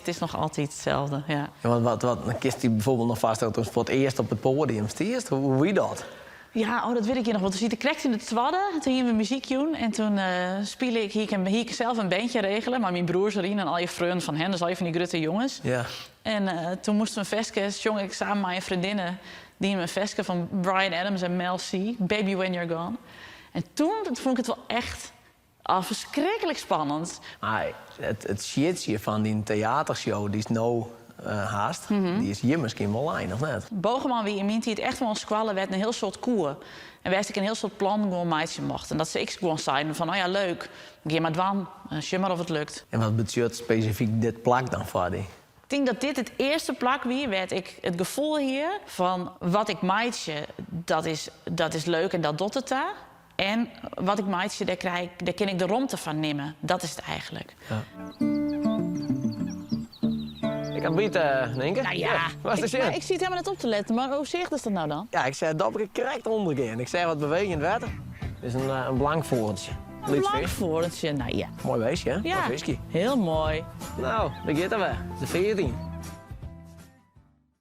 is nog altijd hetzelfde, ja. Ja, wat dan kist hij bijvoorbeeld nog vaststellen toen ze voor het eerst op het podium stiert? Hoe wie dat? Ja, oh, dat weet ik hier nog wel. Toen zit ik correct in de twadde, toen gingen we muziek doen. En toen speelde ik hier zelf een bandje regelen. Maar mijn broers erin en al je vrienden van hen, dus al je van die grote jongens. Ja. En toen moesten we een festje, zong ik samen met mijn vriendinnen... die een festje van Bryan Adams en Mel C, Baby When You're Gone. En toen vond ik het wel echt verschrikkelijk spannend. Maar het shitje van die theatershow, die is nou haast. Die is hier misschien wel lijn, of net? Bogeman wie in mijn tijd echt wel een squallen werd een heel soort koer. En wij ik een heel soort plan gewoon meisje mocht. En dat ze ik gewoon zeiden van, oh ja, leuk. Geef maar dwan, zie maar of het lukt. En wat betekent specifiek dit plak dan voor die? Ik denk dat dit het eerste plak weer werd. Ik het gevoel hier van wat ik meidje, dat is leuk en dat doet het daar. En wat ik meidje, daar kan ik de romte van nemen. Dat is het eigenlijk. Ja. Ik had bieten, denk ik. Nou ja, Wat is ik het? zie het helemaal net op te letten. Maar hoe zicht is dat nou dan? Ja, ik zei dat ik correct ondergaan. Ik zei wat bewegend werd. Dit is een blank voortje. Een blankvoortje, nou ja. Mooi weesje, hè? Ja, Mooi whisky. heel mooi. Nou, daar gaat er weer. De 14.